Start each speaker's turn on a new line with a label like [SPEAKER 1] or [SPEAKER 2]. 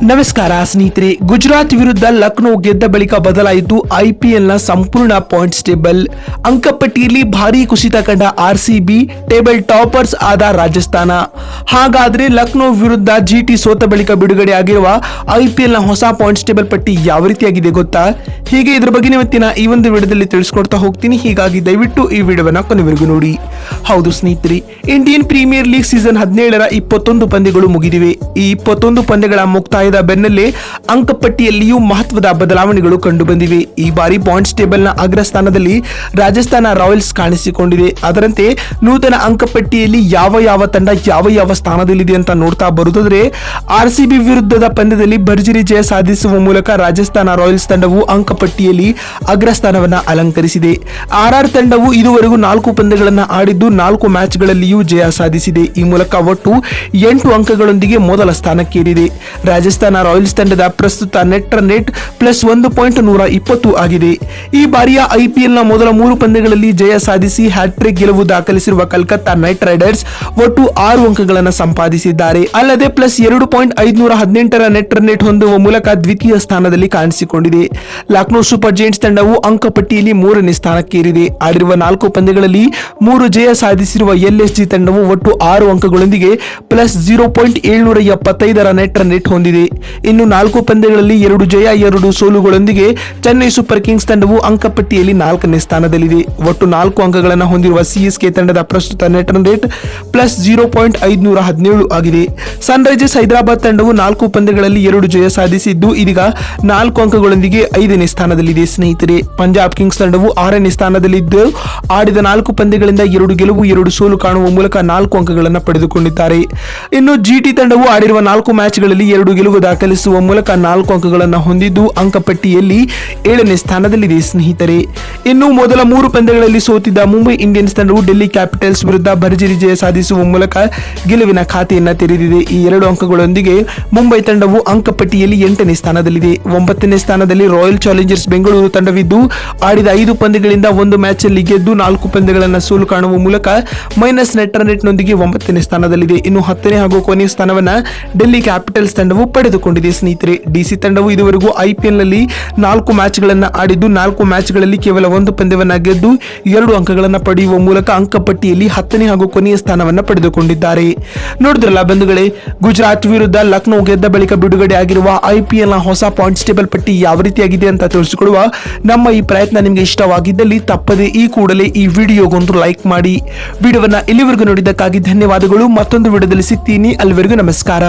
[SPEAKER 1] ನಮಸ್ಕಾರ ಸ್ನೇಹಿತರೆ. ಗುಜರಾತ್ ವಿರುದ್ಧ ಲಕ್ನೋ ಗೆದ್ದ ಬಳಿಕ ಬದಲಾಯಿತು ಐಪಿಎಲ್ನ ಸಂಪೂರ್ಣ ಪಾಯಿಂಟ್ಸ್ ಟೇಬಲ್. ಅಂಕಪಟ್ಟಿಯಲ್ಲಿ ಭಾರೀ ಕುಸಿತ ಕಂಡ ಆರ್ಸಿಬಿ, ಟೇಬಲ್ ಟಾಪರ್ಸ್ ಆದ ರಾಜಸ್ಥಾನ. ಹಾಗಾದ್ರೆ ಲಕ್ನೋ ವಿರುದ್ಧ ಜಿಟಿ ಸೋತ ಬಳಿಕ ಬಿಡುಗಡೆ ಆಗಿರುವ ಐಪಿಎಲ್ನ ಹೊಸ ಪಾಯಿಂಟ್ಸ್ ಟೇಬಲ್ ಪಟ್ಟಿ ಯಾವ ರೀತಿಯಾಗಿದೆ ಗೊತ್ತಾ? ಹೀಗೆ ಇದ್ರ ಬಗ್ಗೆ ಇವತ್ತಿನ ಈ ಒಂದು ವಿಡಿಯೋದಲ್ಲಿ ತಿಳಿಸ್ಕೊಡ್ತಾ ಹೋಗ್ತೀನಿ. ಹೀಗಾಗಿ ದಯವಿಟ್ಟು ಈ ವಿಡಿಯೋವನ್ನ ಕೊನೆವರೆಗೂ ನೋಡಿ. ಹೌದು ಸ್ನೇಹಿತರೆ, ಇಂಡಿಯನ್ ಪ್ರೀಮಿಯರ್ ಲೀಗ್ ಸೀಸನ್ 17ರ 21 ಪಂದ್ಯಗಳು ಮುಗಿದಿವೆ. ಈ 21 ಪಂದ್ಯಗಳ ಮುಕ್ತಾಯದ ಬೆನ್ನಲ್ಲೇ ಅಂಕಪಟ್ಟಿಯಲ್ಲಿಯೂ ಮಹತ್ವದ ಬದಲಾವಣೆಗಳು ಕಂಡು ಬಂದಿವೆ. ಈ ಬಾರಿ ಪಾಯಿಂಟ್ಸ್ ಟೇಬಲ್ನ ಅಗ್ರಸ್ಥಾನದಲ್ಲಿ ರಾಜಸ್ಥಾನ ರಾಯಲ್ಸ್ ಕಾಣಿಸಿಕೊಂಡಿದೆ. ಅದರಂತೆ ನೂತನ ಅಂಕಪಟ್ಟಿಯಲ್ಲಿ ಯಾವ ತಂಡ ಯಾವ ಸ್ಥಾನದಲ್ಲಿದೆ ಅಂತ ನೋಡ್ತಾ ಬರುವುದಾದ್ರೆ, ಆರ್ಸಿಬಿ ವಿರುದ್ಧದ ಪಂದ್ಯದಲ್ಲಿ ಭರ್ಜರಿ ಜಯ ಸಾಧಿಸುವ ಮೂಲಕ ರಾಜಸ್ಥಾನ ರಾಯಲ್ಸ್ ತಂಡವು ಅಂಕಪಟ್ಟಿಯಲ್ಲಿ ಅಗ್ರಸ್ಥಾನವನ್ನ ಅಲಂಕರಿಸಿದೆ. ಆರ್ಆರ್ ತಂಡವು ಇದುವರೆಗೂ 4 ಪಂದ್ಯಗಳನ್ನು ಆಡಿದ್ದು 4 ಮ್ಯಾಚ್ಗಳಲ್ಲಿಯೂ ಜಯ ಸಾಧಿಸಿದೆ. ಈ ಮೂಲಕ ಒಟ್ಟು 8 ಅಂಕಗಳೊಂದಿಗೆ ಮೊದಲ ಸ್ಥಾನಕ್ಕೇರಿದೆ. ರಾಜಸ್ಥಾನ ರಾಯಲ್ಸ್ ತಂಡದ ಪ್ರಸ್ತುತ ನೆಟ್ ರನ್ ರೇಟ್ +1.120 ಆಗಿದೆ. ಈ ಬಾರಿಯ ಐಪಿಎಲ್ನ ಮೊದಲ 3 ಪಂದ್ಯಗಳಲ್ಲಿ ಜಯ ಸಾಧಿಸಿ ಹ್ಯಾಟ್ರಿಕ್ ಗೆಲುವು ದಾಖಲಿಸಿರುವ ಕಲ್ಕತ್ತಾ ನೈಟ್ ರೈಡರ್ಸ್ ಒಟ್ಟು 6 ಅಂಕಗಳನ್ನು ಸಂಪಾದಿಸಿದ್ದಾರೆ. ಅಲ್ಲದೆ +2.518ರ ನೆಟ್ ರನ್ ರೇಟ್ ಹೊಂದುವ ಮೂಲಕ ದ್ವಿತೀಯ ಸ್ಥಾನದಲ್ಲಿ ಕಾಣಿಸಿಕೊಂಡಿದೆ. ಲಕ್ನೋ ಸೂಪರ್ ಜೈಂಟ್ಸ್ ತಂಡವು ಅಂಕಪಟ್ಟಿಯಲ್ಲಿ 3ನೇ ಸ್ಥಾನಕ್ಕೇರಿದೆ. ಆಡಿರುವ 4 ಪಂದ್ಯಗಳಲ್ಲಿ 3 ಜಯ ಸಾಧಿಸಿರುವ ಎಲ್ಎಸ್ಜಿ ತಂಡವು ಒಟ್ಟು 6 ಅಂಕಗಳೊಂದಿಗೆ +0.775ರ ನೆಟ್ ರನ್ ರೇಟ್ ಹೊಂದಿದೆ. ಇನ್ನು 4 ಪಂದ್ಯಗಳಲ್ಲಿ 2 ಜಯ 2 ಸೋಲುಗಳೊಂದಿಗೆ ಚೆನ್ನೈ ಸೂಪರ್ ಕಿಂಗ್ಸ್ ತಂಡವು ಅಂಕಪಟ್ಟಿಯಲ್ಲಿ 4ನೇ ಸ್ಥಾನದಲ್ಲಿದೆ. ಒಟ್ಟು 4 ಅಂಕಗಳನ್ನು ಹೊಂದಿರುವ ಸಿಎಸ್ಕೆ ತಂಡದ ಪ್ರಸ್ತುತ ನೆಟ್ ರನ್ ರೇಟ್ +0.517 ಆಗಿದೆ. ಸನ್ ರೈಸರ್ಸ್ ಹೈದರಾಬಾದ್ ತಂಡವು 4 ಪಂದ್ಯಗಳಲ್ಲಿ 2 ಜಯ ಸಾಧಿಸಿದ್ದು ಇದೀಗ 4 ಅಂಕಗಳೊಂದಿಗೆ 5ನೇ ಸ್ಥಾನದಲ್ಲಿದೆ. ಸ್ನೇಹಿತರೆ, ಪಂಜಾಬ್ ಕಿಂಗ್ಸ್ ತಂಡವು 6ನೇ ಸ್ಥಾನದಲ್ಲಿದ್ದು ಆಡಿದ 4 ಪಂದ್ಯಗಳಿಂದ 2 ಗೆಲುವು 2 ಸೋಲು ಕಾಣುವ ಮೂಲಕ 4 ಅಂಕಗಳನ್ನು ಪಡೆದುಕೊಂಡಿದ್ದಾರೆ. ಇನ್ನು ಜಿಟಿ ತಂಡವು ಆಡಿರುವ 4 ಮ್ಯಾಚ್ಗಳಲ್ಲಿ 2 ಗೆಲುವು ದಾಖಲಿಸುವ ಮೂಲಕ 4 ಅಂಕಗಳನ್ನು ಹೊಂದಿದ್ದು ಅಂಕಪಟ್ಟಿಯಲ್ಲಿ 7ನೇ ಸ್ಥಾನದಲ್ಲಿದೆ. ಸ್ನೇಹಿತರೆ, ಇನ್ನು ಮೊದಲ 3 ಪಂದ್ಯಗಳಲ್ಲಿ ಸೋತಿದ್ದ ಮುಂಬೈ ಇಂಡಿಯನ್ಸ್ ತಂಡವು ಡೆಲ್ಲಿ ಕ್ಯಾಪಿಟಲ್ಸ್ ವಿರುದ್ಧ ಭರ್ಜರಿ ಜಯ ಸಾಧಿಸುವ ಮೂಲಕ ಗೆಲುವಿನ ಖಾತೆಯನ್ನು ತೆರೆದಿದೆ. ಈ 2 ಅಂಕಗಳೊಂದಿಗೆ ಮುಂಬೈ ತಂಡವು ಅಂಕಪಟ್ಟಿಯಲ್ಲಿ 8ನೇ ಸ್ಥಾನದಲ್ಲಿದೆ. 9ನೇ ಸ್ಥಾನದಲ್ಲಿ ರಾಯಲ್ ಚಾಲೆಂಜರ್ಸ್ ಬೆಂಗಳೂರು ತಂಡವಿದ್ದು ಆಡಿದ 5 ಪಂದ್ಯಗಳಿಂದ 1 ಮ್ಯಾಚ್ ಅಲ್ಲಿ ಗೆದ್ದು 4 ಪಂದ್ಯಗಳನ್ನು ಸೋಲು ಕಾಣುವ ಮೂಲಕ ಮೈನಸ್ ನೆಟ್ ರನ್ ರೇಟ್ ನೊಂದಿಗೆ 9ನೇ ಸ್ಥಾನದಲ್ಲಿದೆ. ಇನ್ನು 10ನೇ ಹಾಗೂ ಕೊನೆಯ ಸ್ಥಾನವನ್ನ ಡೆಲ್ಲಿ ಕ್ಯಾಪಿಟಲ್ಸ್ ತಂಡವು ಪಡೆದುಕೊಂಡಿದೆ. ಸ್ನೇಹಿತರೆ, ಡಿಸಿ ತಂಡವು ಇದುವರೆಗೂ ಐಪಿಎಲ್ ನಲ್ಲಿ 4 ಮ್ಯಾಚ್ಗಳನ್ನು ಆಡಿದ್ದು 4 ಮ್ಯಾಚ್ಗಳಲ್ಲಿ ಕೇವಲ 1 ಪಂದ್ಯವನ್ನ ಗೆದ್ದು 2 ಅಂಕಗಳನ್ನು ಪಡೆಯುವ ಮೂಲಕ ಅಂಕಪಟ್ಟಿಯಲ್ಲಿ 10ನೇ ಹಾಗೂ ಕೊನೆಯ ಸ್ಥಾನವನ್ನ ಪಡೆದುಕೊಂಡಿದ್ದಾರೆ. ನೋಡಿದ್ರಲ್ಲ ಬಂಧುಗಳೇ, ಗುಜರಾತ್ ವಿರುದ್ಧ ಲಕ್ನೋ ಗೆದ್ದ ಬಳಿಕ ಬಿಡುಗಡೆ ಆಗಿರುವ ಐಪಿಎಲ್ ನ ಹೊಸ ಪಾಯಿಂಟ್ಸ್ ಟೇಬಲ್ ಪಟ್ಟಿ ಯಾವ ರೀತಿಯಾಗಿದೆ ಅಂತ ತಿಳಿಸಿಕೊಡುವ ನಮ್ಮ ಈ ಪ್ರಯತ್ನ ನಿಮಗೆ ಇಷ್ಟವಾಗಿದ್ದಲ್ಲಿ ತಪ್ಪದೆ ಈ ಕೂಡಲೇ ಈ ವಿಡಿಯೋಗೊಂದು ಲೈಕ್ ಮಾಡಿ. ವಿಡಿಯೋವನ್ನ ಇಲ್ಲಿವರೆಗೂ ನೋಡಿದ್ದಕ್ಕಾಗಿ ಧನ್ಯವಾದಗಳು. ಮತ್ತೊಂದು ವಿಡಿಯೋದಲ್ಲಿ ಸಿಗ್ತೀನಿ. ಅಲ್ಲಿವರೆಗೂ ನಮಸ್ಕಾರ.